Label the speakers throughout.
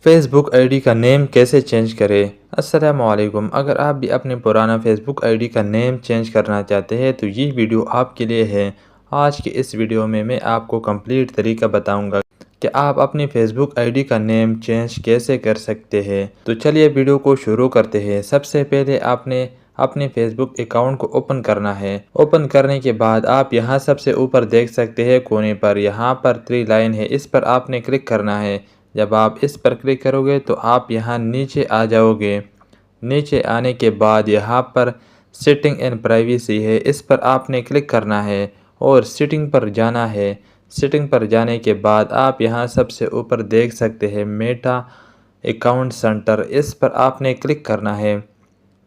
Speaker 1: Facebook ID का name कैसे change करें। अस्सलामुअलैकुम। अगर आप भी अपने पुराना फ़ेसबुक आईडी का नेम चेंज करना चाहते हैं तो ये वीडियो आपके लिए है। आज की इस वीडियो में मैं आपको कंप्लीट तरीका बताऊंगा कि आप अपनी फ़ेसबुक आईडी का नेम चेंज कैसे कर सकते हैं। तो चलिए वीडियो को शुरू करते हैं। सबसे पहले आपने अपने फ़ेसबुक अकाउंट को ओपन करना है। ओपन करने के बाद आप यहाँ सबसे ऊपर देख सकते हैं कोने पर, यहाँ पर 3 लाइन है, इस पर आपने क्लिक करना है। जब आप इस पर क्लिक करोगे तो आप यहाँ नीचे आ जाओगे। नीचे आने के बाद यहाँ पर सेटिंग एंड प्राइवेसी है, इस पर आपने क्लिक करना है और सेटिंग पर जाना है। सेटिंग पर जाने के बाद आप यहाँ सबसे ऊपर देख सकते हैं मेटा अकाउंट सेंटर, इस पर आपने क्लिक करना है।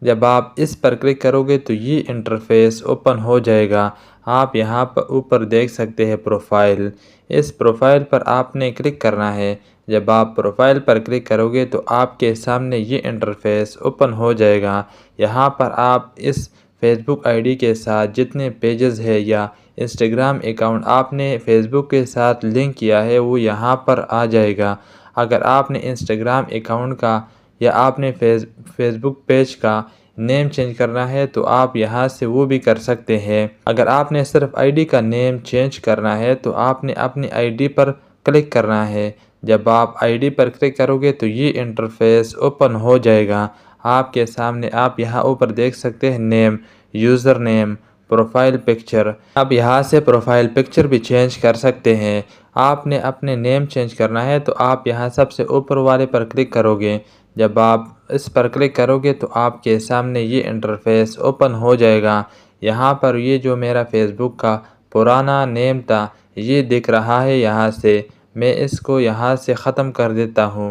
Speaker 1: जब आप इस पर क्लिक करोगे तो ये इंटरफेस ओपन हो जाएगा। आप यहाँ पर ऊपर देख सकते हैं प्रोफाइल, इस प्रोफाइल पर आपने क्लिक करना है। जब आप प्रोफाइल पर क्लिक करोगे तो आपके सामने ये इंटरफेस ओपन हो जाएगा। यहाँ पर आप इस फेसबुक आईडी के साथ जितने पेजेस है या इंस्टाग्राम अकाउंट आपने फेसबुक के साथ लिंक किया है वो यहाँ पर आ जाएगा। अगर आपने इंस्टाग्राम अकाउंट का या आपने फेसबुक पेज का नेम चेंज करना है तो आप यहाँ से वो भी कर सकते हैं। अगर आपने सिर्फ आईडी का नेम चेंज करना है तो आपने अपनी आईडी पर क्लिक करना है। जब आप आईडी पर क्लिक करोगे तो ये इंटरफेस ओपन हो जाएगा आपके सामने। आप यहाँ ऊपर देख सकते हैं name, user name, profile picture. अब यहाँ से प्रोफाइल पिक्चर भी चेंज कर सकते हैं। आपने अपने नेम चेंज करना है तो आप यहाँ सबसे ऊपर वाले पर क्लिक करोगे। जब आप इस पर क्लिक करोगे तो आपके सामने ये इंटरफेस ओपन हो जाएगा। यहाँ पर ये जो मेरा फेसबुक का पुराना नेम था ये दिख रहा है। यहाँ से मैं इसको यहाँ से ख़त्म कर देता हूँ।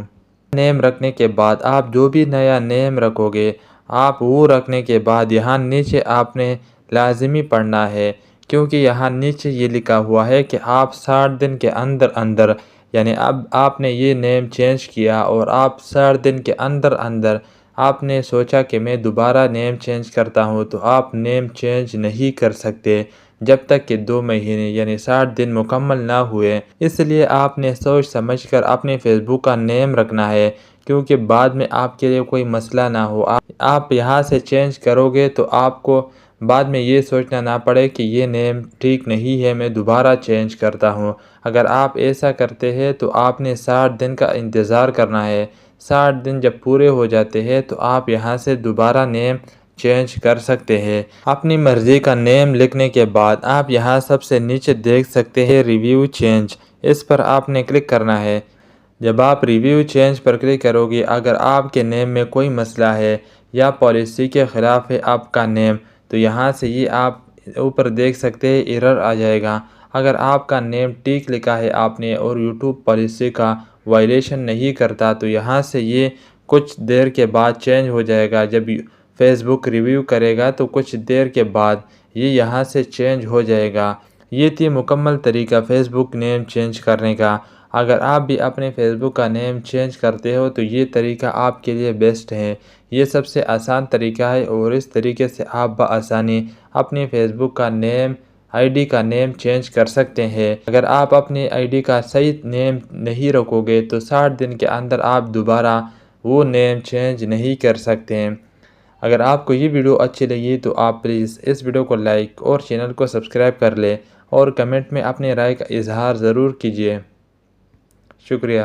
Speaker 1: नेम रखने के बाद आप जो भी नया नेम रखोगे आप वो रखने के बाद यहाँ नीचे आपने लाजमी पढ़ना है, क्योंकि यहाँ नीचे ये लिखा हुआ है कि आप 60 दिन के अंदर अंदर, यानी अब आपने ये नेम चेंज किया और आप 60 दिन के अंदर अंदर आपने सोचा कि मैं दोबारा नेम चेंज करता हूँ तो आप नेम चेंज नहीं कर सकते जब तक कि 2 महीने यानी 60 दिन मुकम्मल ना हुए। इसलिए आपने सोच समझ कर अपने फेसबुक का नेम रखना है, क्योंकि बाद में आपके लिए कोई मसला ना हो। आप यहाँ से चेंज करोगे तो आपको बाद में ये सोचना ना पड़े कि ये नेम ठीक नहीं है, मैं दोबारा चेंज करता हूँ। अगर आप ऐसा करते हैं तो आपने 60 दिन का इंतज़ार करना है। 60 दिन जब पूरे हो जाते हैं तो आप यहाँ से दोबारा नेम चेंज कर सकते हैं। अपनी मर्ज़ी का नेम लिखने के बाद आप यहाँ सबसे नीचे देख सकते हैं रिव्यू चेंज, इस पर आपने क्लिक करना है। जब आप रिव्यू चेंज पर क्लिक करोगे, अगर आपके नेम में कोई मसला है या पॉलिसी के ख़िलाफ़ है आपका नेम, तो यहाँ से ये आप ऊपर देख सकते हैं एरर आ जाएगा। अगर आपका नेम ठीक लिखा है आपने और यूट्यूब पॉलिसी का वायलेशन नहीं करता तो यहाँ से ये कुछ देर के बाद चेंज हो जाएगा। जब फेसबुक रिव्यू करेगा तो कुछ देर के बाद ये यहाँ से चेंज हो जाएगा। ये थी मुकम्मल तरीका फ़ेसबुक नेम चेंज करने का। अगर आप भी अपने फेसबुक का नेम चेंज करते हो तो ये तरीका आपके लिए बेस्ट है। ये सबसे आसान तरीका है और इस तरीके से आप बआसानी अपने फेसबुक का नेम, आईडी का नेम चेंज कर सकते हैं। अगर आप अपनी आईडी का सही नेम नहीं रखोगे तो 60 दिन के अंदर आप दोबारा वो नेम चेंज नहीं कर सकते हैं। अगर आपको ये वीडियो अच्छी लगी तो आप प्लीज़ इस वीडियो को लाइक और चैनल को सब्सक्राइब कर लें और कमेंट में अपनी राय का इजहार ज़रूर कीजिए। शुक्रिया।